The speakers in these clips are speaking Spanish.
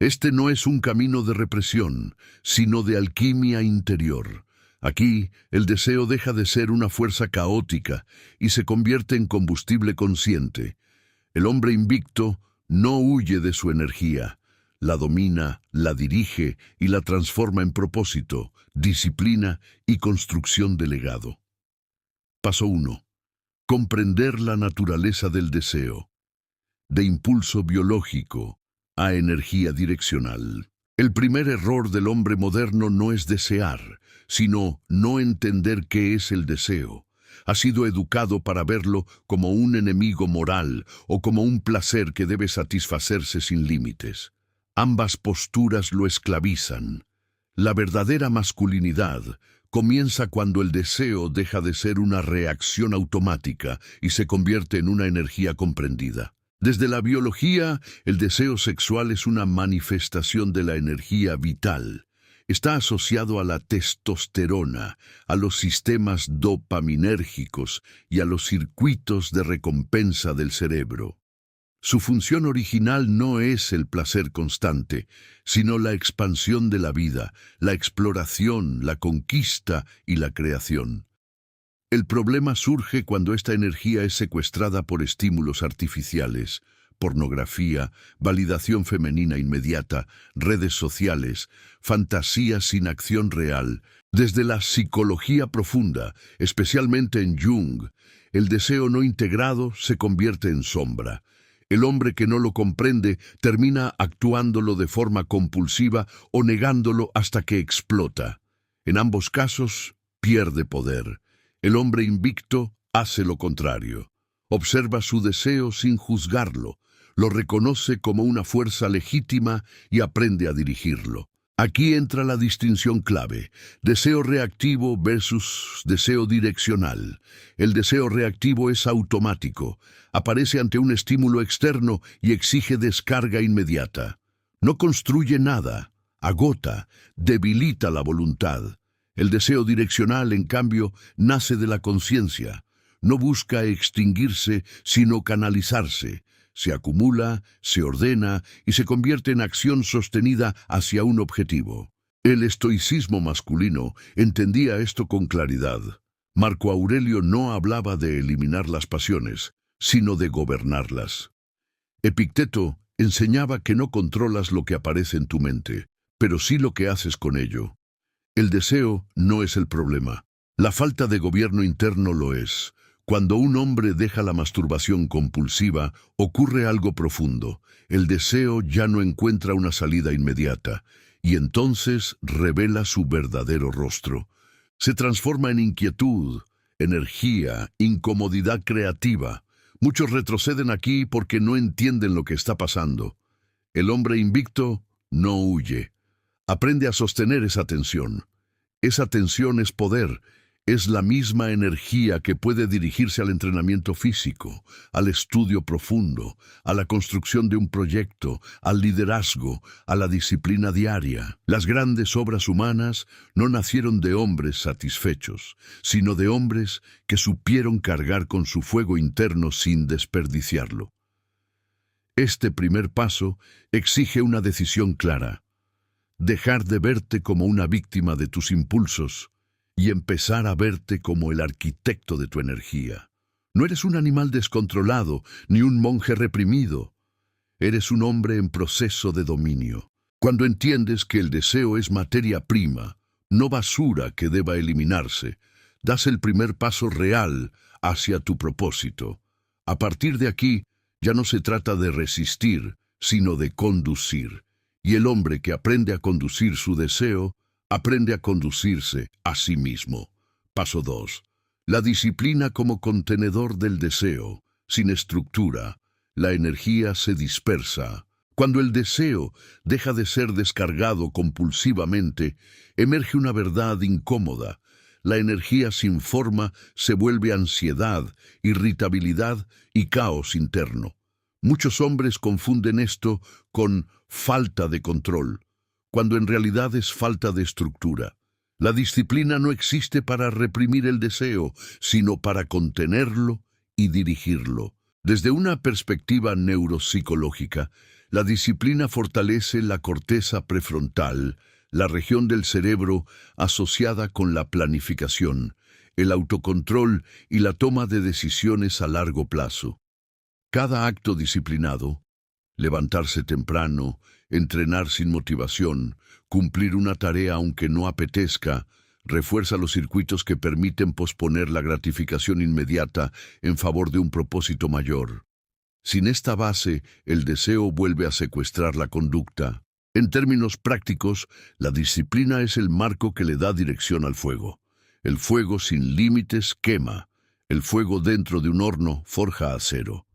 Este no es un camino de represión, sino de alquimia interior. Aquí, el deseo deja de ser una fuerza caótica y se convierte en combustible consciente. El hombre invicto no huye de su energía, la domina, la dirige y la transforma en propósito, disciplina y construcción de legado. Paso 1. Comprender la naturaleza del deseo. De impulso biológico a energía direccional. El primer error del hombre moderno no es desear, sino no entender qué es el deseo. Ha sido educado para verlo como un enemigo moral o como un placer que debe satisfacerse sin límites. Ambas posturas lo esclavizan. La verdadera masculinidad comienza cuando el deseo deja de ser una reacción automática y se convierte en una energía comprendida. Desde la biología, el deseo sexual es una manifestación de la energía vital. Está asociado a la testosterona, a los sistemas dopaminérgicos y a los circuitos de recompensa del cerebro. Su función original no es el placer constante, sino la expansión de la vida, la exploración, la conquista y la creación. El problema surge cuando esta energía es secuestrada por estímulos artificiales, pornografía, validación femenina inmediata, redes sociales, fantasías sin acción real. Desde la psicología profunda, especialmente en Jung, el deseo no integrado se convierte en sombra. El hombre que no lo comprende termina actuándolo de forma compulsiva o negándolo hasta que explota. En ambos casos, pierde poder. El hombre invicto hace lo contrario. Observa su deseo sin juzgarlo, lo reconoce como una fuerza legítima y aprende a dirigirlo. Aquí entra la distinción clave: deseo reactivo versus deseo direccional. El deseo reactivo es automático, aparece ante un estímulo externo y exige descarga inmediata. No construye nada, agota, debilita la voluntad. El deseo direccional, en cambio, nace de la conciencia. No busca extinguirse, sino canalizarse. Se acumula, se ordena y se convierte en acción sostenida hacia un objetivo. El estoicismo masculino entendía esto con claridad. Marco Aurelio no hablaba de eliminar las pasiones, sino de gobernarlas. Epicteto enseñaba que no controlas lo que aparece en tu mente, pero sí lo que haces con ello. El deseo no es el problema. La falta de gobierno interno lo es. Cuando un hombre deja la masturbación compulsiva, ocurre algo profundo. El deseo ya no encuentra una salida inmediata, y entonces revela su verdadero rostro. Se transforma en inquietud, energía, incomodidad creativa. Muchos retroceden aquí porque no entienden lo que está pasando. El hombre invicto no huye. Aprende a sostener esa tensión. Esa tensión es poder. Es la misma energía que puede dirigirse al entrenamiento físico, al estudio profundo, a la construcción de un proyecto, al liderazgo, a la disciplina diaria. Las grandes obras humanas no nacieron de hombres satisfechos, sino de hombres que supieron cargar con su fuego interno sin desperdiciarlo. Este primer paso exige una decisión clara: dejar de verte como una víctima de tus impulsos y empezar a verte como el arquitecto de tu energía. No eres un animal descontrolado, ni un monje reprimido. Eres un hombre en proceso de dominio. Cuando entiendes que el deseo es materia prima, no basura que deba eliminarse, das el primer paso real hacia tu propósito. A partir de aquí, ya no se trata de resistir, sino de conducir. Y el hombre que aprende a conducir su deseo, aprende a conducirse a sí mismo. Paso 2. La disciplina como contenedor del deseo. Sin estructura, la energía se dispersa. Cuando el deseo deja de ser descargado compulsivamente, emerge una verdad incómoda. La energía sin forma se vuelve ansiedad, irritabilidad y caos interno. Muchos hombres confunden esto con falta de control, cuando en realidad es falta de estructura. La disciplina no existe para reprimir el deseo, sino para contenerlo y dirigirlo. Desde una perspectiva neuropsicológica, La disciplina fortalece la corteza prefrontal, la región del cerebro asociada con la planificación, el autocontrol y la toma de decisiones a largo plazo. Cada acto disciplinado, levantarse temprano, entrenar sin motivación, cumplir una tarea aunque no apetezca, refuerza los circuitos que permiten posponer la gratificación inmediata en favor de un propósito mayor. Sin esta base, el deseo vuelve a secuestrar la conducta. En términos prácticos, la disciplina es el marco que le da dirección al fuego. El fuego sin límites quema. El fuego dentro de un horno forja acero.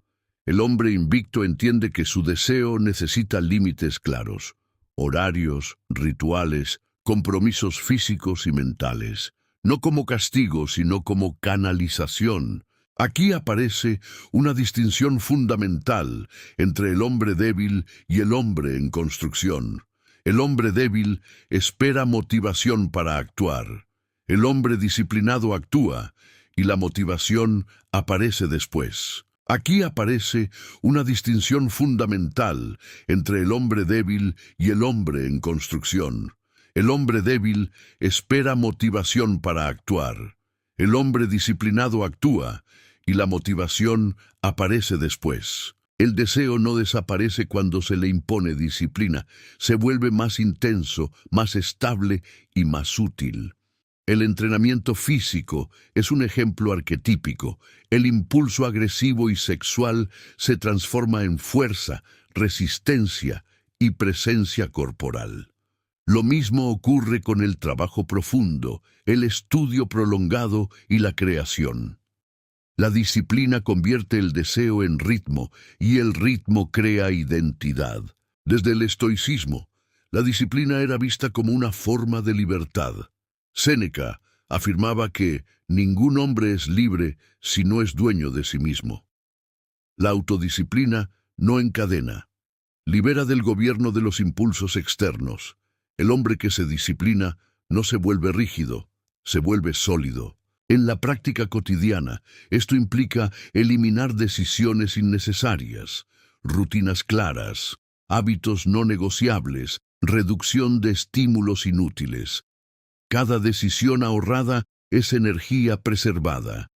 El hombre invicto entiende que su deseo necesita límites claros, horarios, rituales, compromisos físicos y mentales, no como castigo, sino como canalización. Aquí aparece una distinción fundamental entre el hombre débil y el hombre en construcción. El hombre débil espera motivación para actuar. El hombre disciplinado actúa y la motivación aparece después. Aquí aparece una distinción fundamental entre el hombre débil y el hombre en construcción. El hombre débil espera motivación para actuar. El hombre disciplinado actúa y la motivación aparece después. El deseo no desaparece cuando se le impone disciplina, se vuelve más intenso, más estable y más útil. El entrenamiento físico es un ejemplo arquetípico. El impulso agresivo y sexual se transforma en fuerza, resistencia y presencia corporal. Lo mismo ocurre con el trabajo profundo, el estudio prolongado y la creación. La disciplina convierte el deseo en ritmo y el ritmo crea identidad. Desde el estoicismo, la disciplina era vista como una forma de libertad. Séneca afirmaba que ningún hombre es libre si no es dueño de sí mismo. La autodisciplina no encadena, libera del gobierno de los impulsos externos. El hombre que se disciplina no se vuelve rígido, se vuelve sólido. En la práctica cotidiana, esto implica eliminar decisiones innecesarias, rutinas claras, hábitos no negociables, reducción de estímulos inútiles. Cada decisión ahorrada es energía preservada.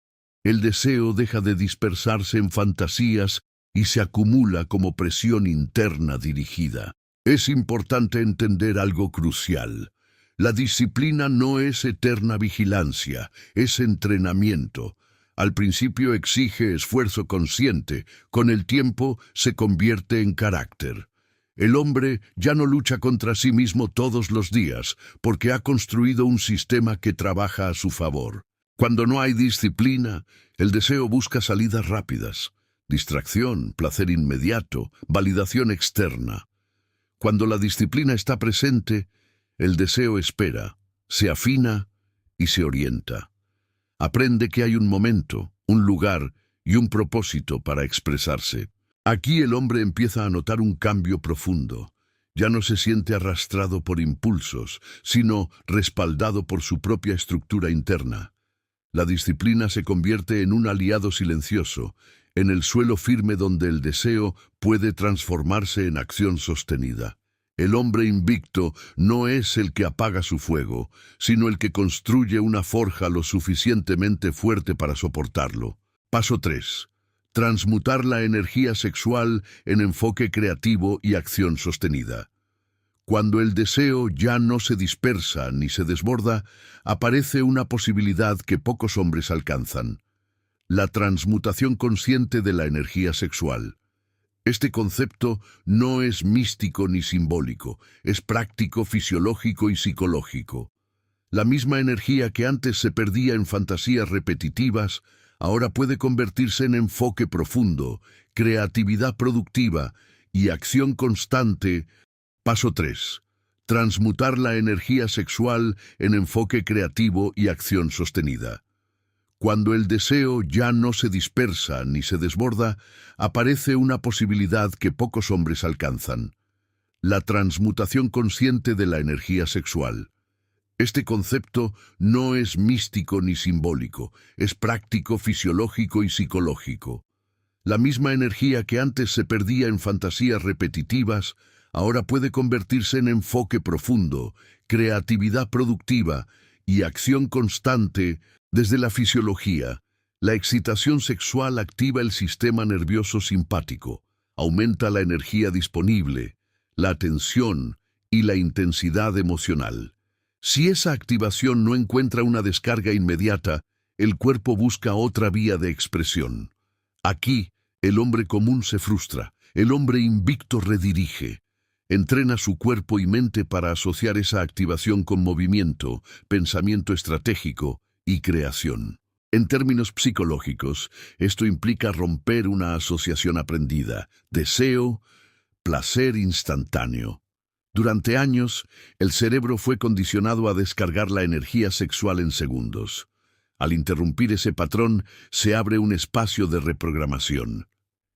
El deseo deja de dispersarse en fantasías y se acumula como presión interna dirigida. Es importante entender algo crucial. La disciplina no es eterna vigilancia, es entrenamiento. Al principio exige esfuerzo consciente, con el tiempo se convierte en carácter. El hombre ya no lucha contra sí mismo todos los días, porque ha construido un sistema que trabaja a su favor. Cuando no hay disciplina, el deseo busca salidas rápidas, distracción, placer inmediato, validación externa. Cuando la disciplina está presente, el deseo espera, se afina y se orienta. Aprende que hay un momento, un lugar y un propósito para expresarse. Aquí el hombre empieza a notar un cambio profundo. Ya no se siente arrastrado por impulsos, sino respaldado por su propia estructura interna. La disciplina se convierte en un aliado silencioso, en el suelo firme donde el deseo puede transformarse en acción sostenida. El hombre invicto no es el que apaga su fuego, sino el que construye una forja lo suficientemente fuerte para soportarlo. Paso 3. Transmutar la energía sexual en enfoque creativo y acción sostenida. Cuando el deseo ya no se dispersa ni se desborda, aparece una posibilidad que pocos hombres alcanzan: la transmutación consciente de la energía sexual. Este concepto no es místico ni simbólico, es práctico, fisiológico y psicológico. La misma energía que antes se perdía en fantasías repetitivas, ahora puede convertirse en enfoque profundo, creatividad productiva y acción constante. Paso 3. Transmutar la energía sexual en enfoque creativo y acción sostenida. Cuando el deseo ya no se dispersa ni se desborda, aparece una posibilidad que pocos hombres alcanzan: la transmutación consciente de la energía sexual. Este concepto no es místico ni simbólico, es práctico, fisiológico y psicológico. La misma energía que antes se perdía en fantasías repetitivas, ahora puede convertirse en enfoque profundo, creatividad productiva y acción constante desde la fisiología. La excitación sexual activa el sistema nervioso simpático, aumenta la energía disponible, la atención y la intensidad emocional. Si esa activación no encuentra una descarga inmediata, el cuerpo busca otra vía de expresión. Aquí, el hombre común se frustra, el hombre invicto redirige. Entrena su cuerpo y mente para asociar esa activación con movimiento, pensamiento estratégico y creación. En términos psicológicos, esto implica romper una asociación aprendida, deseo, placer instantáneo. Durante años, el cerebro fue condicionado a descargar la energía sexual en segundos. Al interrumpir ese patrón, se abre un espacio de reprogramación.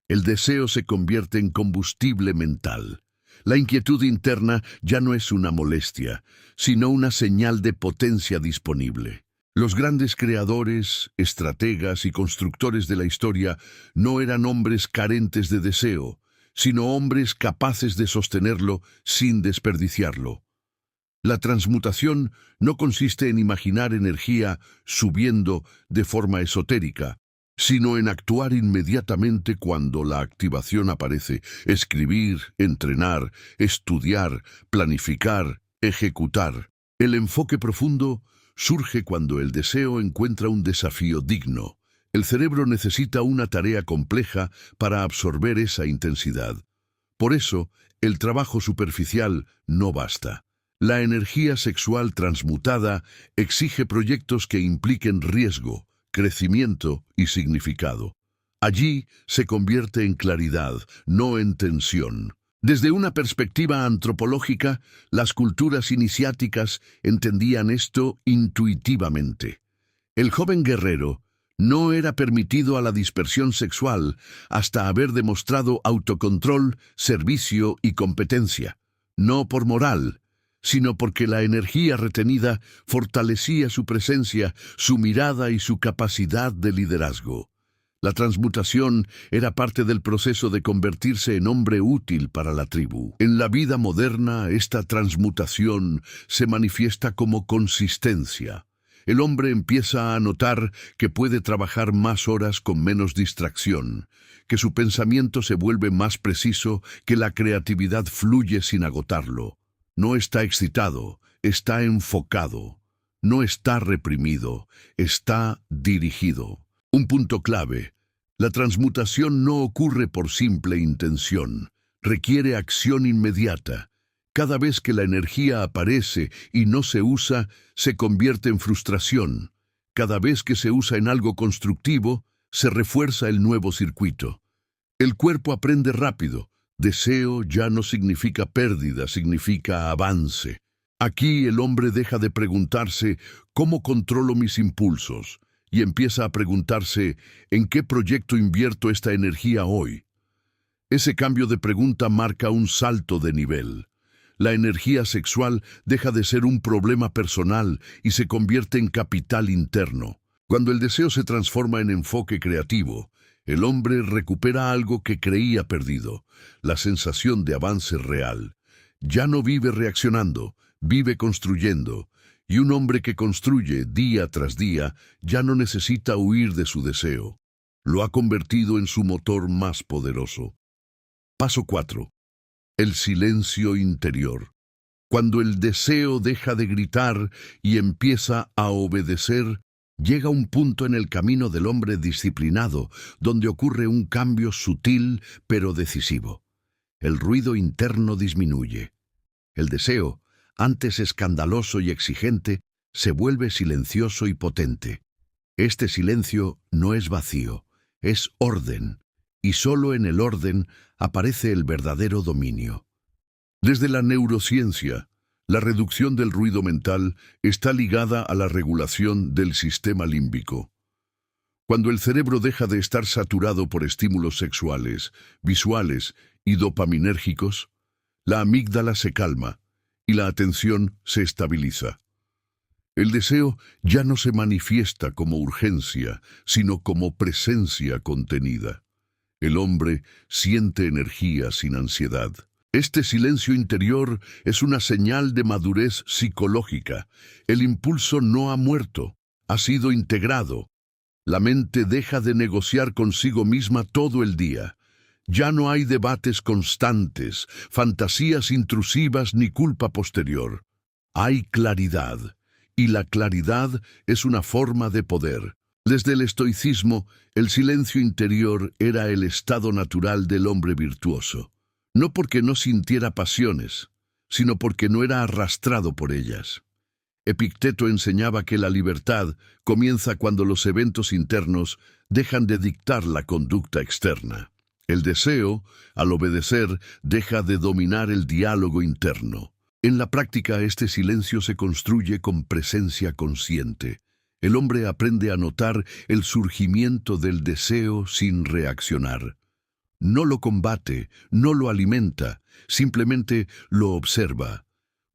El deseo se convierte en combustible mental. La inquietud interna ya no es una molestia, sino una señal de potencia disponible. Los grandes creadores, estrategas y constructores de la historia no eran hombres carentes de deseo, sino hombres capaces de sostenerlo sin desperdiciarlo. La transmutación no consiste en imaginar energía subiendo de forma esotérica, sino en actuar inmediatamente cuando la activación aparece, escribir, entrenar, estudiar, planificar, ejecutar. El enfoque profundo surge cuando el deseo encuentra un desafío digno. El cerebro necesita una tarea compleja para absorber esa intensidad. Por eso, el trabajo superficial no basta. La energía sexual transmutada exige proyectos que impliquen riesgo, crecimiento y significado. Allí se convierte en claridad, no en tensión. Desde una perspectiva antropológica, las culturas iniciáticas entendían esto intuitivamente. El joven guerrero no era permitido a la dispersión sexual hasta haber demostrado autocontrol, servicio y competencia, no por moral, sino porque la energía retenida fortalecía su presencia, su mirada y su capacidad de liderazgo. La transmutación era parte del proceso de convertirse en hombre útil para la tribu. En la vida moderna, esta transmutación se manifiesta como consistencia. El hombre empieza a notar que puede trabajar más horas con menos distracción, que su pensamiento se vuelve más preciso, que la creatividad fluye sin agotarlo. No está excitado, está enfocado. No está reprimido, está dirigido. Un punto clave: la transmutación no ocurre por simple intención, requiere acción inmediata. Cada vez que la energía aparece y no se usa, se convierte en frustración. Cada vez que se usa en algo constructivo, se refuerza el nuevo circuito. El cuerpo aprende rápido. Deseo ya no significa pérdida, significa avance. Aquí el hombre deja de preguntarse ¿cómo controlo mis impulsos? Y empieza a preguntarse ¿en qué proyecto invierto esta energía hoy? Ese cambio de pregunta marca un salto de nivel. La energía sexual deja de ser un problema personal y se convierte en capital interno. Cuando el deseo se transforma en enfoque creativo, el hombre recupera algo que creía perdido, la sensación de avance real. Ya no vive reaccionando, vive construyendo. Y un hombre que construye día tras día ya no necesita huir de su deseo. Lo ha convertido en su motor más poderoso. Paso 4. El silencio interior. Cuando el deseo deja de gritar y empieza a obedecer, llega un punto en el camino del hombre disciplinado donde ocurre un cambio sutil pero decisivo. El ruido interno disminuye. El deseo, antes escandaloso y exigente, se vuelve silencioso y potente. Este silencio no es vacío, es orden, y solo en el orden aparece el verdadero dominio. Desde la neurociencia, la reducción del ruido mental está ligada a la regulación del sistema límbico. Cuando el cerebro deja de estar saturado por estímulos sexuales, visuales y dopaminérgicos, la amígdala se calma y la atención se estabiliza. El deseo ya no se manifiesta como urgencia, sino como presencia contenida. El hombre siente energía sin ansiedad. Este silencio interior es una señal de madurez psicológica. El impulso no ha muerto, ha sido integrado. La mente deja de negociar consigo misma todo el día. Ya no hay debates constantes, fantasías intrusivas ni culpa posterior. Hay claridad, y la claridad es una forma de poder. Desde el estoicismo, el silencio interior era el estado natural del hombre virtuoso. No porque no sintiera pasiones, sino porque no era arrastrado por ellas. Epicteto enseñaba que la libertad comienza cuando los eventos internos dejan de dictar la conducta externa. El deseo, al obedecer, deja de dominar el diálogo interno. En la práctica, este silencio se construye con presencia consciente. El hombre aprende a notar el surgimiento del deseo sin reaccionar. No lo combate, no lo alimenta, simplemente lo observa,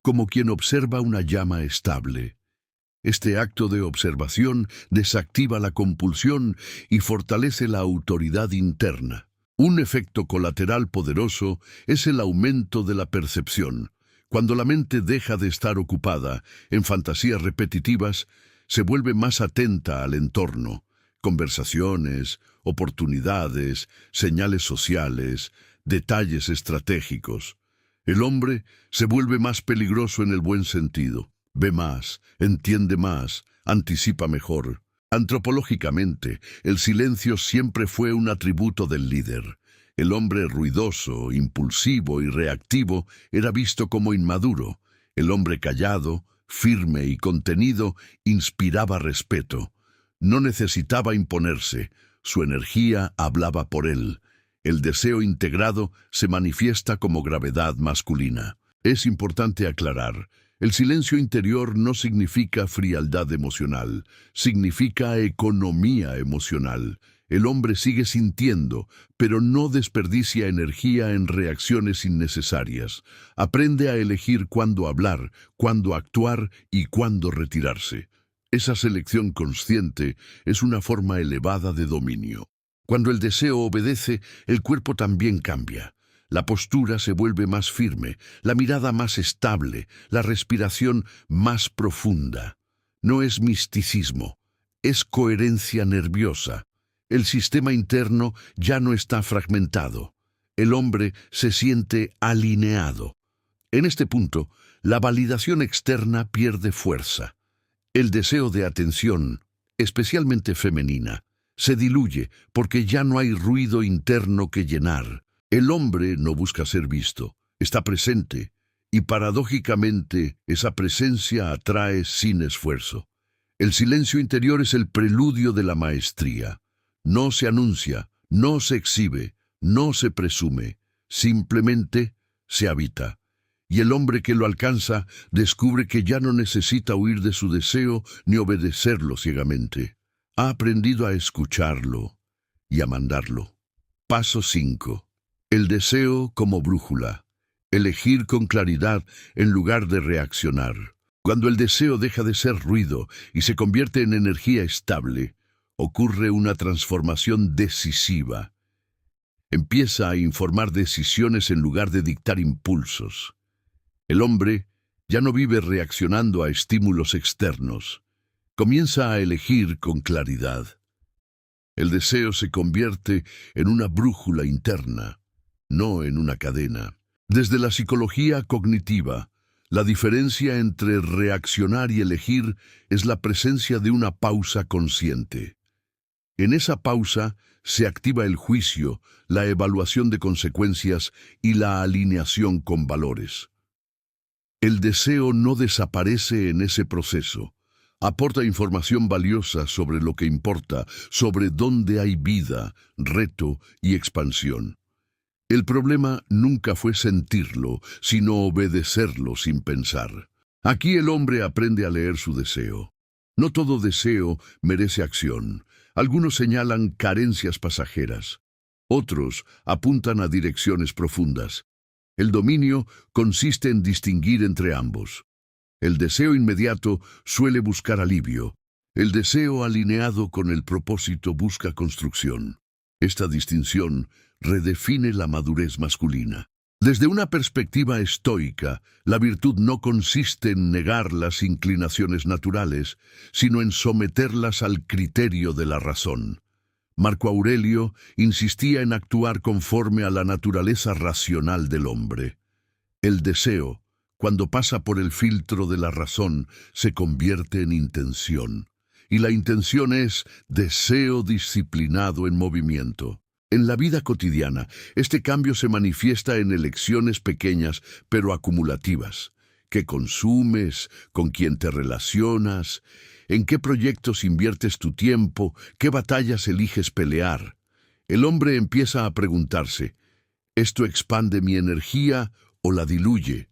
como quien observa una llama estable. Este acto de observación desactiva la compulsión y fortalece la autoridad interna. Un efecto colateral poderoso es el aumento de la percepción. Cuando la mente deja de estar ocupada en fantasías repetitivas, se vuelve más atenta al entorno, conversaciones, oportunidades, señales sociales, detalles estratégicos. El hombre se vuelve más peligroso en el buen sentido. Ve más, entiende más, anticipa mejor. Antropológicamente, el silencio siempre fue un atributo del líder. El hombre ruidoso, impulsivo y reactivo era visto como inmaduro. El hombre callado, firme y contenido inspiraba respeto. No necesitaba imponerse, su energía hablaba por él. El deseo integrado se manifiesta como gravedad masculina. Es importante aclarar, el silencio interior no significa frialdad emocional, significa economía emocional. El hombre sigue sintiendo, pero no desperdicia energía en reacciones innecesarias. Aprende a elegir cuándo hablar, cuándo actuar y cuándo retirarse. Esa selección consciente es una forma elevada de dominio. Cuando el deseo obedece, el cuerpo también cambia. La postura se vuelve más firme, la mirada más estable, la respiración más profunda. No es misticismo, es coherencia nerviosa. El sistema interno ya no está fragmentado. El hombre se siente alineado. En este punto, la validación externa pierde fuerza. El deseo de atención, especialmente femenina, se diluye porque ya no hay ruido interno que llenar. El hombre no busca ser visto, está presente, y paradójicamente esa presencia atrae sin esfuerzo. El silencio interior es el preludio de la maestría. No se anuncia, no se exhibe, no se presume, simplemente se habita. Y el hombre que lo alcanza descubre que ya no necesita huir de su deseo ni obedecerlo ciegamente. Ha aprendido a escucharlo y a mandarlo. Paso 5. El deseo como brújula. Elegir con claridad en lugar de reaccionar. Cuando el deseo deja de ser ruido y se convierte en energía estable, ocurre una transformación decisiva. Empieza a informar decisiones en lugar de dictar impulsos. El hombre ya no vive reaccionando a estímulos externos. Comienza a elegir con claridad. El deseo se convierte en una brújula interna, no en una cadena. Desde la psicología cognitiva, la diferencia entre reaccionar y elegir es la presencia de una pausa consciente. En esa pausa se activa el juicio, la evaluación de consecuencias y la alineación con valores. El deseo no desaparece en ese proceso. Aporta información valiosa sobre lo que importa, sobre dónde hay vida, reto y expansión. El problema nunca fue sentirlo, sino obedecerlo sin pensar. Aquí el hombre aprende a leer su deseo. No todo deseo merece acción. Algunos señalan carencias pasajeras. Otros apuntan a direcciones profundas. El dominio consiste en distinguir entre ambos. El deseo inmediato suele buscar alivio. El deseo alineado con el propósito busca construcción. Esta distinción redefine la madurez masculina. Desde una perspectiva estoica, la virtud no consiste en negar las inclinaciones naturales, sino en someterlas al criterio de la razón. Marco Aurelio insistía en actuar conforme a la naturaleza racional del hombre. El deseo, cuando pasa por el filtro de la razón, se convierte en intención. Y la intención es deseo disciplinado en movimiento. En la vida cotidiana, este cambio se manifiesta en elecciones pequeñas pero acumulativas. ¿Qué consumes? ¿Con quién te relacionas? ¿En qué proyectos inviertes tu tiempo? ¿Qué batallas eliges pelear? El hombre empieza a preguntarse, ¿esto expande mi energía o la diluye?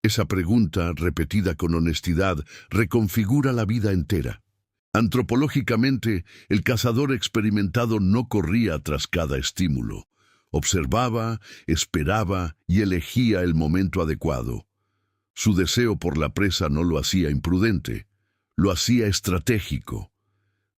Esa pregunta, repetida con honestidad, reconfigura la vida entera. Antropológicamente, el cazador experimentado no corría tras cada estímulo. Observaba, esperaba y elegía el momento adecuado. Su deseo por la presa no lo hacía imprudente, lo hacía estratégico.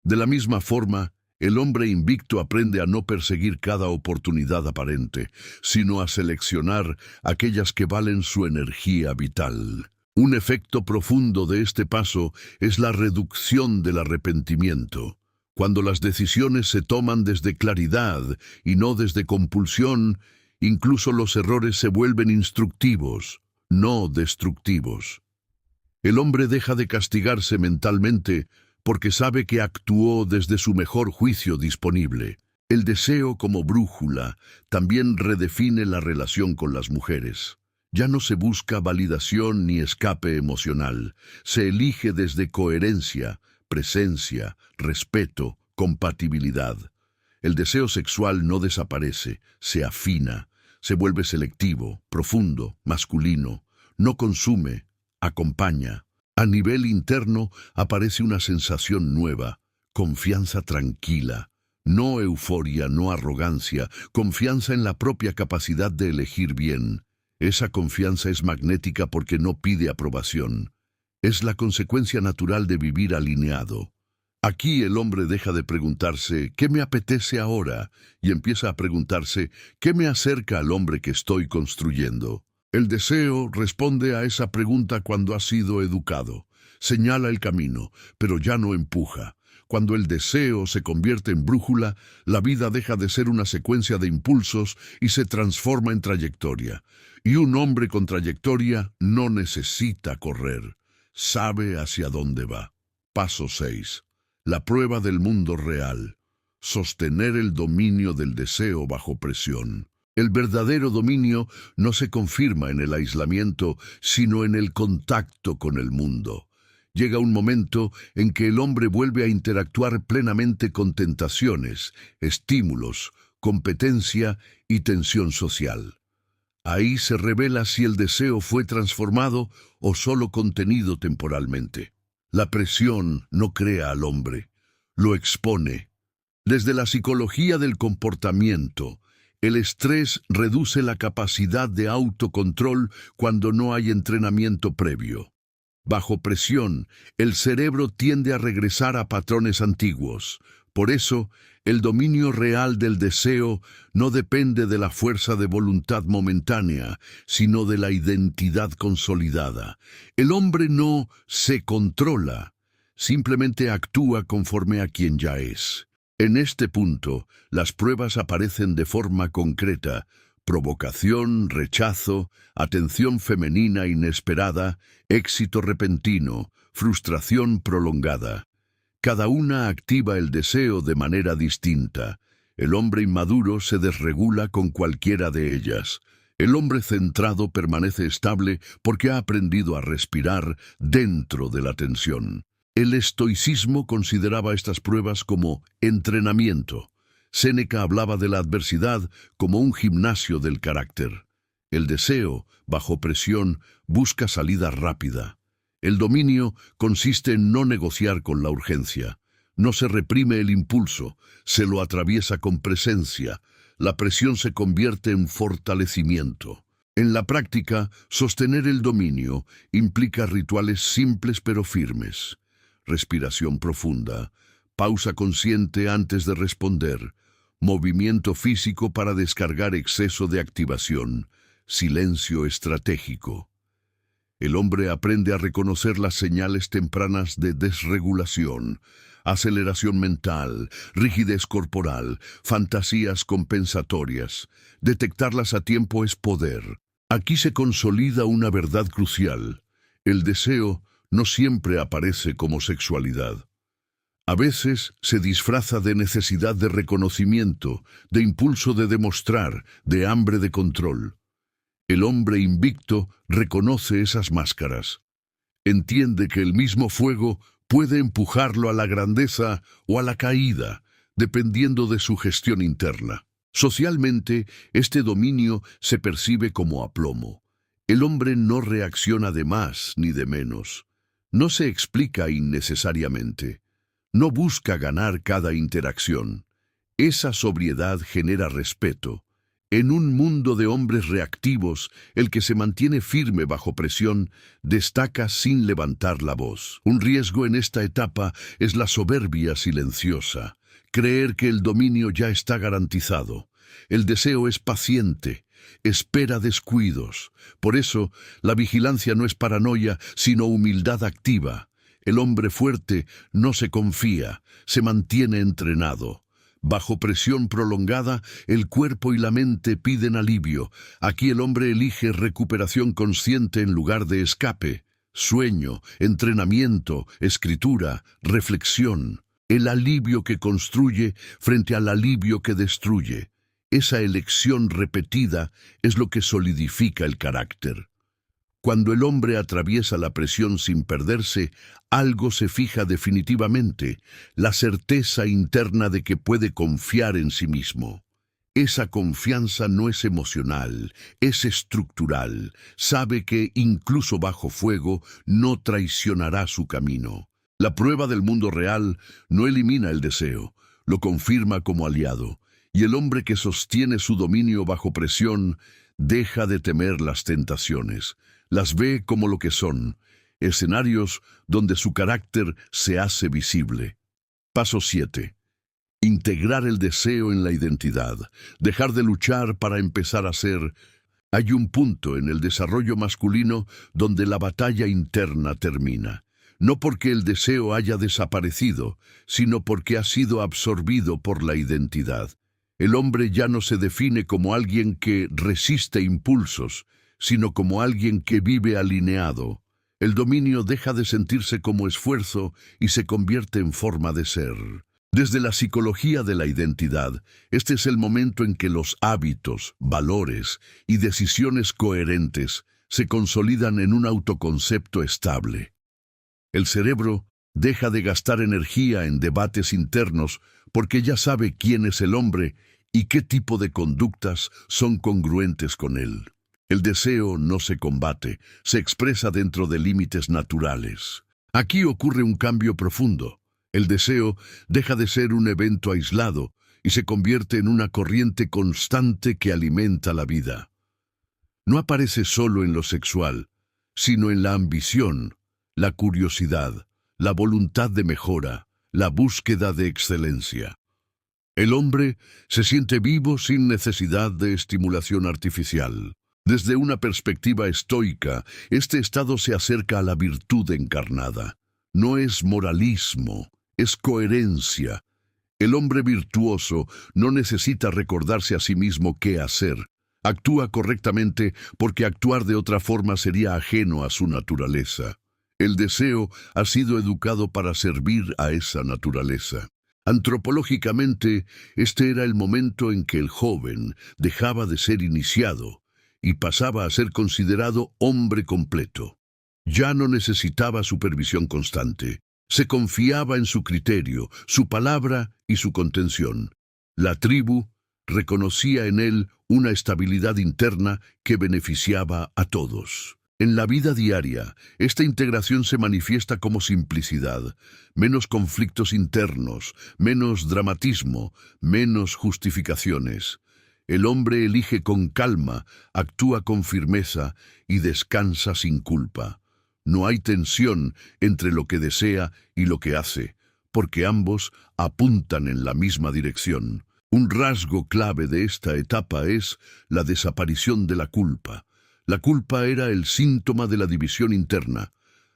De la misma forma, el hombre invicto aprende a no perseguir cada oportunidad aparente, sino a seleccionar aquellas que valen su energía vital. Un efecto profundo de este paso es la reducción del arrepentimiento. Cuando las decisiones se toman desde claridad y no desde compulsión, incluso los errores se vuelven instructivos, no destructivos. El hombre deja de castigarse mentalmente porque sabe que actuó desde su mejor juicio disponible. El deseo como brújula también redefine la relación con las mujeres. Ya no se busca validación ni escape emocional. Se elige desde coherencia, presencia, respeto, compatibilidad. El deseo sexual no desaparece, se afina, se vuelve selectivo, profundo, masculino. No consume, acompaña. A nivel interno aparece una sensación nueva, confianza tranquila. No euforia, no arrogancia, confianza en la propia capacidad de elegir bien. Esa confianza es magnética porque no pide aprobación. Es la consecuencia natural de vivir alineado. Aquí el hombre deja de preguntarse ¿qué me apetece ahora? Y empieza a preguntarse ¿qué me acerca al hombre que estoy construyendo? El deseo responde a esa pregunta cuando ha sido educado. Señala el camino, pero ya no empuja. Cuando el deseo se convierte en brújula, la vida deja de ser una secuencia de impulsos y se transforma en trayectoria. Y un hombre con trayectoria no necesita correr, sabe hacia dónde va. Paso 6. La prueba del mundo real. Sostener el dominio del deseo bajo presión. El verdadero dominio no se confirma en el aislamiento, sino en el contacto con el mundo. Llega un momento en que el hombre vuelve a interactuar plenamente con tentaciones, estímulos, competencia y tensión social. Ahí se revela si el deseo fue transformado o solo contenido temporalmente. La presión no crea al hombre, lo expone. Desde la psicología del comportamiento, el estrés reduce la capacidad de autocontrol cuando no hay entrenamiento previo. Bajo presión, el cerebro tiende a regresar a patrones antiguos. Por eso, el dominio real del deseo no depende de la fuerza de voluntad momentánea, sino de la identidad consolidada. El hombre no se controla, simplemente actúa conforme a quien ya es. En este punto, las pruebas aparecen de forma concreta: provocación, rechazo, atención femenina inesperada, éxito repentino, frustración prolongada. Cada una activa el deseo de manera distinta. El hombre inmaduro se desregula con cualquiera de ellas. El hombre centrado permanece estable porque ha aprendido a respirar dentro de la tensión. El estoicismo consideraba estas pruebas como entrenamiento. Séneca hablaba de la adversidad como un gimnasio del carácter. El deseo, bajo presión, busca salida rápida. El dominio consiste en no negociar con la urgencia. No se reprime el impulso, se lo atraviesa con presencia. La presión se convierte en fortalecimiento. En la práctica, sostener el dominio implica rituales simples pero firmes. Respiración profunda, pausa consciente antes de responder, movimiento físico para descargar exceso de activación, silencio estratégico. El hombre aprende a reconocer las señales tempranas de desregulación, aceleración mental, rigidez corporal, fantasías compensatorias. Detectarlas a tiempo es poder. Aquí se consolida una verdad crucial. El deseo no siempre aparece como sexualidad. A veces se disfraza de necesidad de reconocimiento, de impulso de demostrar, de hambre de control. El hombre invicto reconoce esas máscaras. Entiende que el mismo fuego puede empujarlo a la grandeza o a la caída, dependiendo de su gestión interna. Socialmente, este dominio se percibe como aplomo. El hombre no reacciona de más ni de menos. No se explica innecesariamente. No busca ganar cada interacción. Esa sobriedad genera respeto. En un mundo de hombres reactivos, el que se mantiene firme bajo presión destaca sin levantar la voz. Un riesgo en esta etapa es la soberbia silenciosa, creer que el dominio ya está garantizado. El deseo es paciente, espera descuidos. Por eso, la vigilancia no es paranoia, sino humildad activa. El hombre fuerte no se confía, se mantiene entrenado. Bajo presión prolongada, el cuerpo y la mente piden alivio. Aquí el hombre elige recuperación consciente en lugar de escape. Sueño, entrenamiento, escritura, reflexión. El alivio que construye frente al alivio que destruye. Esa elección repetida es lo que solidifica el carácter. Cuando el hombre atraviesa la presión sin perderse, algo se fija definitivamente, la certeza interna de que puede confiar en sí mismo. Esa confianza no es emocional, es estructural. Sabe que, incluso bajo fuego, no traicionará su camino. La prueba del mundo real no elimina el deseo, lo confirma como aliado. Y el hombre que sostiene su dominio bajo presión deja de temer las tentaciones. Las ve como lo que son, escenarios donde su carácter se hace visible. Paso 7. Integrar el deseo en la identidad, dejar de luchar para empezar a ser. Hay un punto en el desarrollo masculino donde la batalla interna termina. No porque el deseo haya desaparecido, sino porque ha sido absorbido por la identidad. El hombre ya no se define como alguien que resiste impulsos, sino como alguien que vive alineado. El dominio deja de sentirse como esfuerzo y se convierte en forma de ser. Desde la psicología de la identidad, este es el momento en que los hábitos, valores y decisiones coherentes se consolidan en un autoconcepto estable. El cerebro deja de gastar energía en debates internos porque ya sabe quién es el hombre y qué tipo de conductas son congruentes con él. El deseo no se combate, se expresa dentro de límites naturales. Aquí ocurre un cambio profundo. El deseo deja de ser un evento aislado y se convierte en una corriente constante que alimenta la vida. No aparece solo en lo sexual, sino en la ambición, la curiosidad, la voluntad de mejora, la búsqueda de excelencia. El hombre se siente vivo sin necesidad de estimulación artificial. Desde una perspectiva estoica, este estado se acerca a la virtud encarnada. No es moralismo, es coherencia. El hombre virtuoso no necesita recordarse a sí mismo qué hacer. Actúa correctamente porque actuar de otra forma sería ajeno a su naturaleza. El deseo ha sido educado para servir a esa naturaleza. Antropológicamente, este era el momento en que el joven dejaba de ser iniciado y pasaba a ser considerado hombre completo. Ya no necesitaba supervisión constante. Se confiaba en su criterio, su palabra y su contención. La tribu reconocía en él una estabilidad interna que beneficiaba a todos. En la vida diaria, esta integración se manifiesta como simplicidad, menos conflictos internos, menos dramatismo, menos justificaciones. El hombre elige con calma, actúa con firmeza y descansa sin culpa. No hay tensión entre lo que desea y lo que hace, porque ambos apuntan en la misma dirección. Un rasgo clave de esta etapa es la desaparición de la culpa. La culpa era el síntoma de la división interna.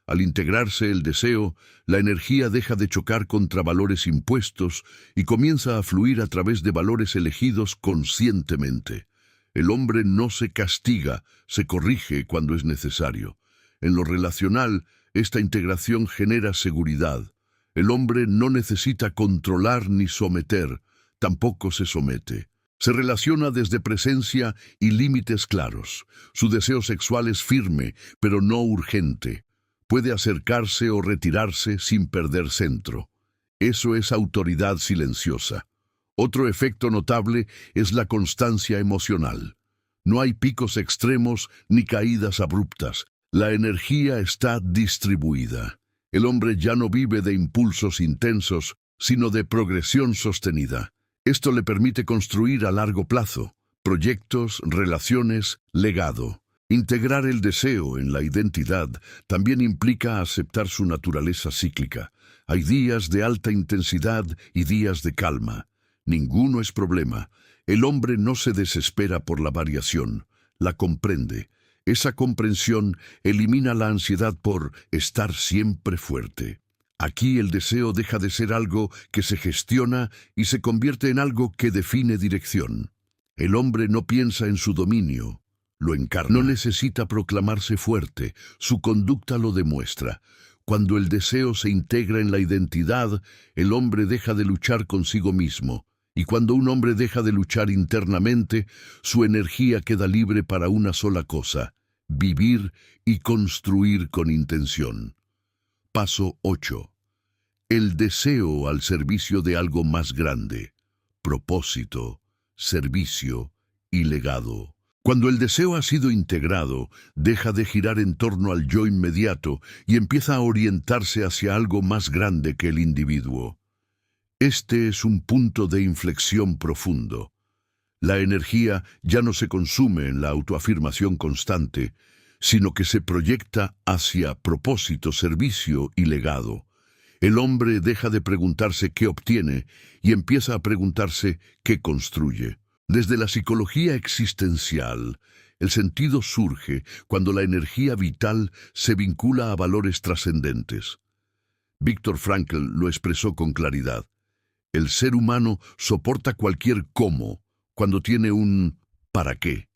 Al integrarse el deseo, la energía deja de chocar contra valores impuestos y comienza a fluir a través de valores elegidos conscientemente. El hombre no se castiga, se corrige cuando es necesario. En lo relacional, esta integración genera seguridad. El hombre no necesita controlar ni someter, tampoco se somete. Se relaciona desde presencia y límites claros. Su deseo sexual es firme, pero no urgente. Puede acercarse o retirarse sin perder centro. Eso es autoridad silenciosa. Otro efecto notable es la constancia emocional. No hay picos extremos ni caídas abruptas. La energía está distribuida. El hombre ya no vive de impulsos intensos, sino de progresión sostenida. Esto le permite construir a largo plazo proyectos, relaciones, legado. Integrar el deseo en la identidad también implica aceptar su naturaleza cíclica. Hay días de alta intensidad y días de calma. Ninguno es problema. El hombre no se desespera por la variación, la comprende. Esa comprensión elimina la ansiedad por estar siempre fuerte. Aquí el deseo deja de ser algo que se gestiona y se convierte en algo que define dirección. El hombre no piensa en su dominio, lo encarna. No necesita proclamarse fuerte, su conducta lo demuestra. Cuando el deseo se integra en la identidad, el hombre deja de luchar consigo mismo. Y cuando un hombre deja de luchar internamente, su energía queda libre para una sola cosa: vivir y construir con intención. Paso 8. El deseo al servicio de algo más grande. Propósito, servicio y legado. Cuando el deseo ha sido integrado, deja de girar en torno al yo inmediato y empieza a orientarse hacia algo más grande que el individuo. Este es un punto de inflexión profundo. La energía ya no se consume en la autoafirmación constante, sino que se proyecta hacia propósito, servicio y legado. El hombre deja de preguntarse qué obtiene y empieza a preguntarse qué construye. Desde la psicología existencial, el sentido surge cuando la energía vital se vincula a valores trascendentes. Viktor Frankl lo expresó con claridad. El ser humano soporta cualquier cómo cuando tiene un ¿para qué?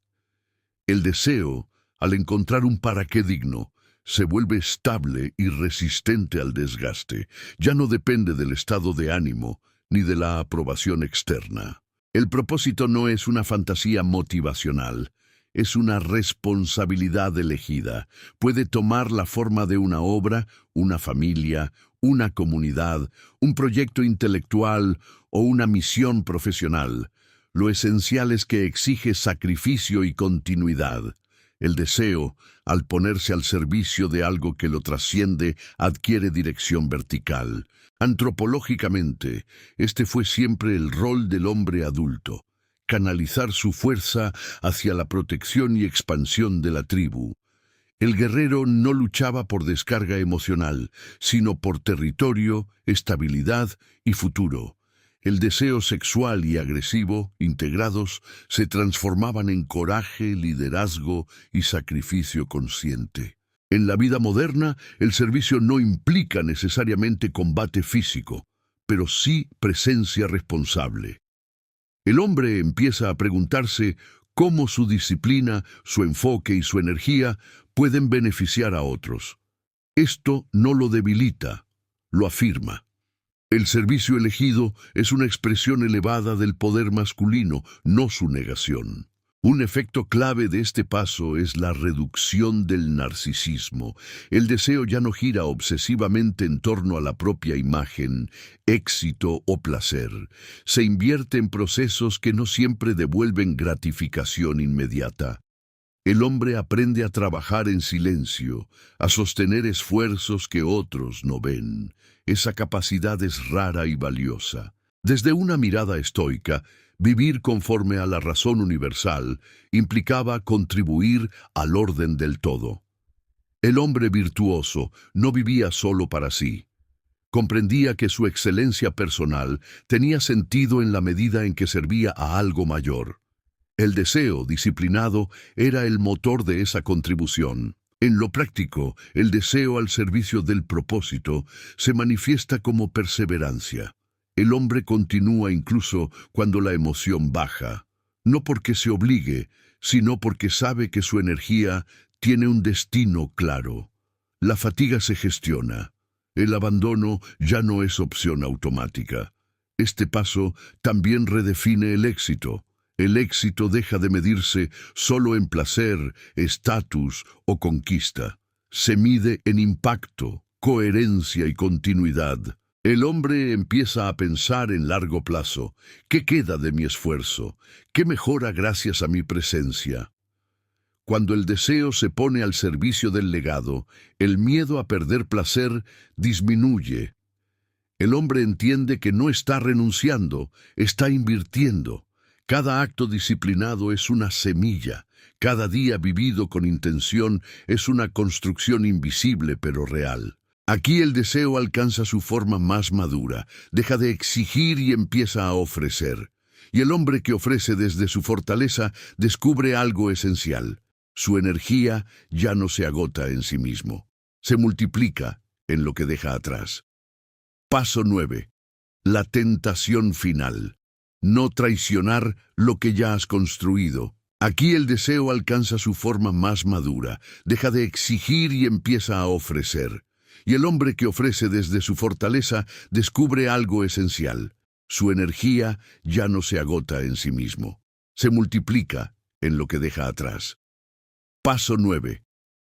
El deseo, al encontrar un para qué digno, se vuelve estable y resistente al desgaste. Ya no depende del estado de ánimo ni de la aprobación externa. El propósito no es una fantasía motivacional, es una responsabilidad elegida. Puede tomar la forma de una obra, una familia, una comunidad, un proyecto intelectual o una misión profesional. Lo esencial es que exige sacrificio y continuidad. El deseo, al ponerse al servicio de algo que lo trasciende, adquiere dirección vertical. Antropológicamente, este fue siempre el rol del hombre adulto: canalizar su fuerza hacia la protección y expansión de la tribu. El guerrero no luchaba por descarga emocional, sino por territorio, estabilidad y futuro. El deseo sexual y agresivo, integrados, se transformaban en coraje, liderazgo y sacrificio consciente. En la vida moderna, el servicio no implica necesariamente combate físico, pero sí presencia responsable. El hombre empieza a preguntarse cómo su disciplina, su enfoque y su energía pueden beneficiar a otros. Esto no lo debilita, lo afirma. El servicio elegido es una expresión elevada del poder masculino, no su negación. Un efecto clave de este paso es la reducción del narcisismo. El deseo ya no gira obsesivamente en torno a la propia imagen, éxito o placer. Se invierte en procesos que no siempre devuelven gratificación inmediata. El hombre aprende a trabajar en silencio, a sostener esfuerzos que otros no ven. Esa capacidad es rara y valiosa. Desde una mirada estoica, vivir conforme a la razón universal implicaba contribuir al orden del todo. El hombre virtuoso no vivía solo para sí. Comprendía que su excelencia personal tenía sentido en la medida en que servía a algo mayor. El deseo disciplinado era el motor de esa contribución. En lo práctico, el deseo al servicio del propósito se manifiesta como perseverancia. El hombre continúa incluso cuando la emoción baja, no porque se obligue, sino porque sabe que su energía tiene un destino claro. La fatiga se gestiona. El abandono ya no es opción automática. Este paso también redefine el éxito. El éxito deja de medirse solo en placer, estatus o conquista. Se mide en impacto, coherencia y continuidad. El hombre empieza a pensar en largo plazo. ¿Qué queda de mi esfuerzo? ¿Qué mejora gracias a mi presencia? Cuando el deseo se pone al servicio del legado, el miedo a perder placer disminuye. El hombre entiende que no está renunciando, está invirtiendo. Cada acto disciplinado es una semilla. Cada día vivido con intención es una construcción invisible pero real. Aquí el deseo alcanza su forma más madura, deja de exigir y empieza a ofrecer. Y el hombre que ofrece desde su fortaleza descubre algo esencial. Su energía ya no se agota en sí mismo. Se multiplica en lo que deja atrás. Paso 9. La tentación final. No traicionar lo que ya has construido. Aquí el deseo alcanza su forma más madura, deja de exigir y empieza a ofrecer. Y el hombre que ofrece desde su fortaleza descubre algo esencial. Su energía ya no se agota en sí mismo. Se multiplica en lo que deja atrás. Paso 9.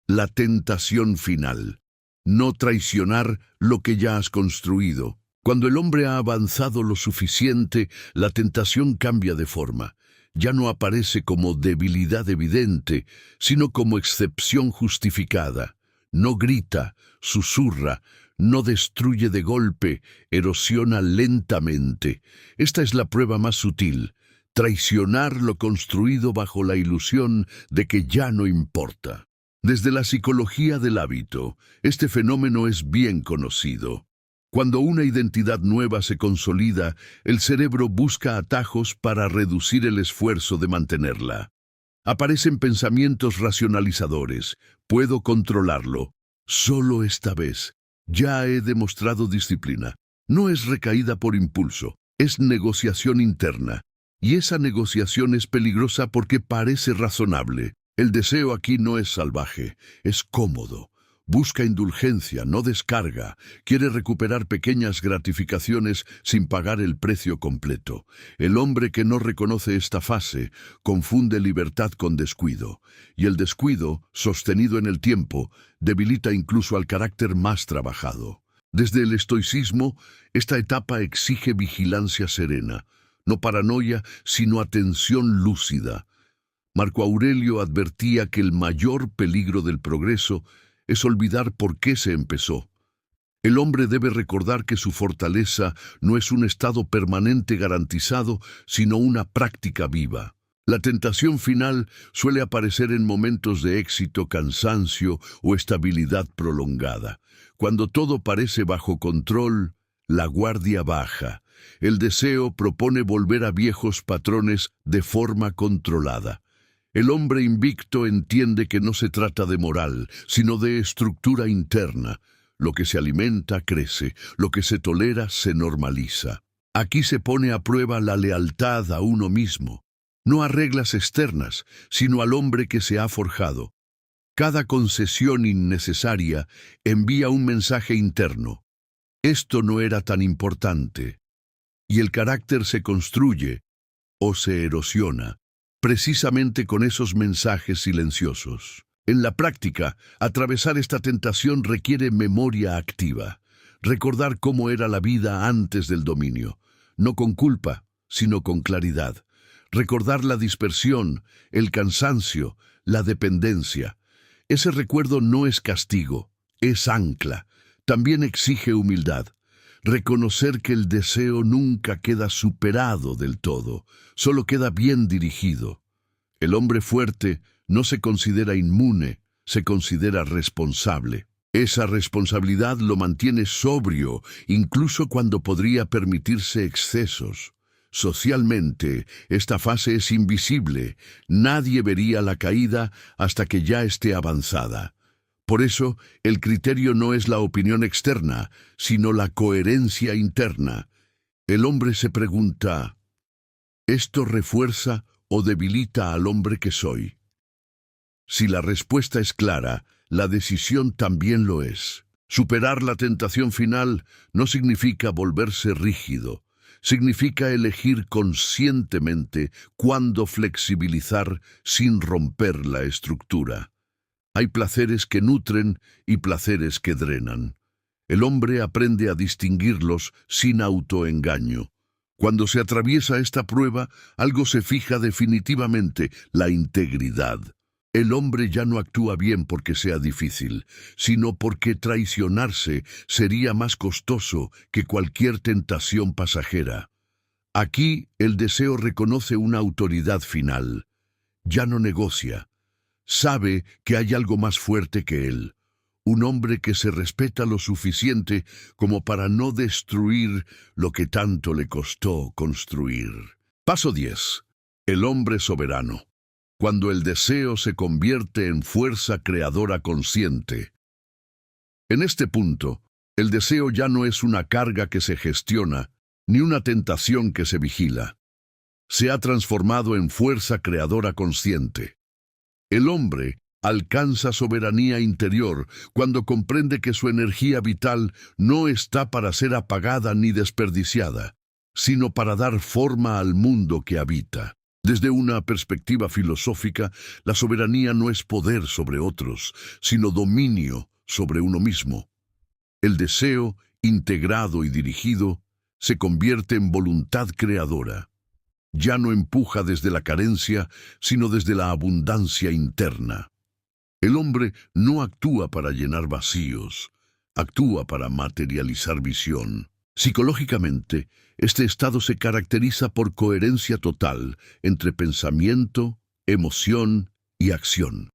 La tentación final. No traicionar lo que ya has construido. Cuando el hombre ha avanzado lo suficiente, la tentación cambia de forma. Ya no aparece como debilidad evidente, sino como excepción justificada. No grita, susurra, no destruye de golpe, erosiona lentamente. Esta es la prueba más sutil. Traicionar lo construido bajo la ilusión de que ya no importa. Desde la psicología del hábito, este fenómeno es bien conocido. Cuando una identidad nueva se consolida, el cerebro busca atajos para reducir el esfuerzo de mantenerla. Aparecen pensamientos racionalizadores. Puedo controlarlo. Solo esta vez. Ya he demostrado disciplina. No es recaída por impulso, es negociación interna. Y esa negociación es peligrosa porque parece razonable. El deseo aquí no es salvaje, es cómodo. Busca indulgencia, no descarga. Quiere recuperar pequeñas gratificaciones sin pagar el precio completo. El hombre que no reconoce esta fase confunde libertad con descuido. Y el descuido, sostenido en el tiempo, debilita incluso al carácter más trabajado. Desde el estoicismo, esta etapa exige vigilancia serena. No paranoia, sino atención lúcida. Marco Aurelio advertía que el mayor peligro del progreso es olvidar por qué se empezó. El hombre debe recordar que su fortaleza no es un estado permanente garantizado, sino una práctica viva. La tentación final suele aparecer en momentos de éxito, cansancio o estabilidad prolongada. Cuando todo parece bajo control, la guardia baja. El deseo propone volver a viejos patrones de forma controlada. El hombre invicto entiende que no se trata de moral, sino de estructura interna. Lo que se alimenta crece, lo que se tolera se normaliza. Aquí se pone a prueba la lealtad a uno mismo, no a reglas externas, sino al hombre que se ha forjado. Cada concesión innecesaria envía un mensaje interno. Esto no era tan importante. Y el carácter se construye o se erosiona precisamente con esos mensajes silenciosos. En la práctica, atravesar esta tentación requiere memoria activa. Recordar cómo era la vida antes del dominio, no con culpa, sino con claridad. Recordar la dispersión, el cansancio, la dependencia. Ese recuerdo no es castigo, es ancla. También exige humildad. Reconocer que el deseo nunca queda superado del todo, solo queda bien dirigido. El hombre fuerte no se considera inmune, se considera responsable. Esa responsabilidad lo mantiene sobrio, incluso cuando podría permitirse excesos. Socialmente, esta fase es invisible. Nadie vería la caída hasta que ya esté avanzada. Por eso, el criterio no es la opinión externa, sino la coherencia interna. El hombre se pregunta, ¿esto refuerza o debilita al hombre que soy? Si la respuesta es clara, la decisión también lo es. Superar la tentación final no significa volverse rígido. Significa elegir conscientemente cuándo flexibilizar sin romper la estructura. Hay placeres que nutren y placeres que drenan. El hombre aprende a distinguirlos sin autoengaño. Cuando se atraviesa esta prueba, algo se fija definitivamente: la integridad. El hombre ya no actúa bien porque sea difícil, sino porque traicionarse sería más costoso que cualquier tentación pasajera. Aquí el deseo reconoce una autoridad final. Ya no negocia. Sabe que hay algo más fuerte que él. Un hombre que se respeta lo suficiente como para no destruir lo que tanto le costó construir. Paso 10. El hombre soberano. Cuando el deseo se convierte en fuerza creadora consciente. En este punto, el deseo ya no es una carga que se gestiona, ni una tentación que se vigila. Se ha transformado en fuerza creadora consciente. El hombre alcanza soberanía interior cuando comprende que su energía vital no está para ser apagada ni desperdiciada, sino para dar forma al mundo que habita. Desde una perspectiva filosófica, la soberanía no es poder sobre otros, sino dominio sobre uno mismo. El deseo, integrado y dirigido, se convierte en voluntad creadora. Ya no empuja desde la carencia, sino desde la abundancia interna. El hombre no actúa para llenar vacíos, actúa para materializar visión. Psicológicamente, este estado se caracteriza por coherencia total entre pensamiento, emoción y acción.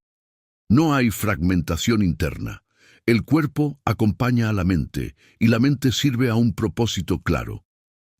No hay fragmentación interna. El cuerpo acompaña a la mente y la mente sirve a un propósito claro.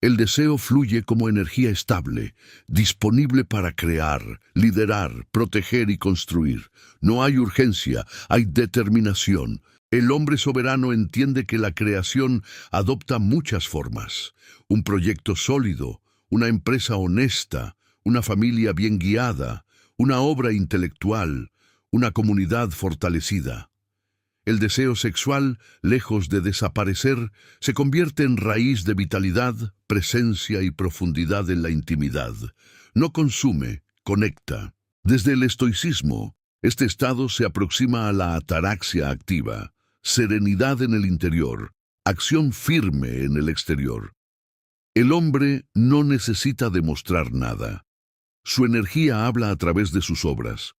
El deseo fluye como energía estable, disponible para crear, liderar, proteger y construir. No hay urgencia, hay determinación. El hombre soberano entiende que la creación adopta muchas formas: un proyecto sólido, una empresa honesta, una familia bien guiada, una obra intelectual, una comunidad fortalecida. El deseo sexual, lejos de desaparecer, se convierte en raíz de vitalidad, presencia y profundidad en la intimidad. No consume, conecta. Desde el estoicismo, este estado se aproxima a la ataraxia activa. Serenidad en el interior, acción firme en el exterior. El hombre no necesita demostrar nada. Su energía habla a través de sus obras.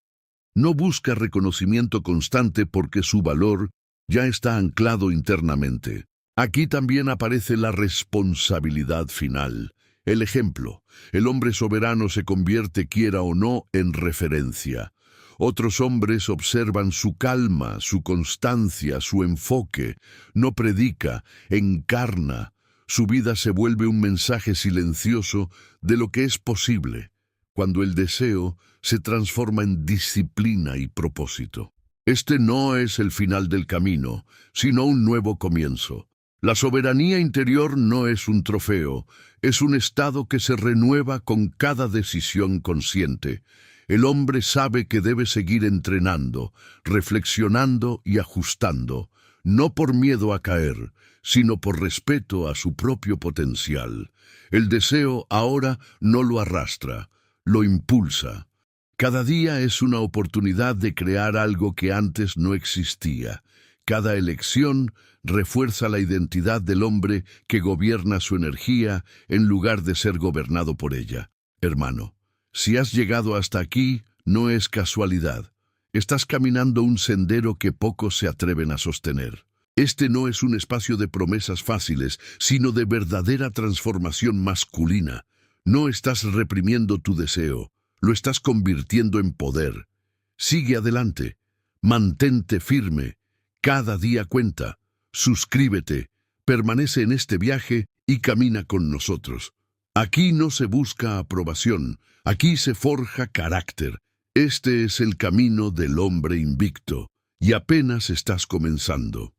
No busca reconocimiento constante porque su valor ya está anclado internamente. Aquí también aparece la responsabilidad final. El ejemplo: el hombre soberano se convierte, quiera o no, en referencia. Otros hombres observan su calma, su constancia, su enfoque. No predica, encarna. Su vida se vuelve un mensaje silencioso de lo que es posible, cuando el deseo se transforma en disciplina y propósito. Este no es el final del camino, sino un nuevo comienzo. La soberanía interior no es un trofeo, es un estado que se renueva con cada decisión consciente. El hombre sabe que debe seguir entrenando, reflexionando y ajustando, no por miedo a caer, sino por respeto a su propio potencial. El deseo ahora no lo arrastra, lo impulsa. Cada día es una oportunidad de crear algo que antes no existía. Cada elección refuerza la identidad del hombre que gobierna su energía en lugar de ser gobernado por ella. Hermano, si has llegado hasta aquí, no es casualidad. Estás caminando un sendero que pocos se atreven a sostener. Este no es un espacio de promesas fáciles, sino de verdadera transformación masculina. No estás reprimiendo tu deseo, lo estás convirtiendo en poder. Sigue adelante, mantente firme. Cada día cuenta. Suscríbete, permanece en este viaje y camina con nosotros. Aquí no se busca aprobación, aquí se forja carácter. Este es el camino del hombre invicto, y apenas estás comenzando.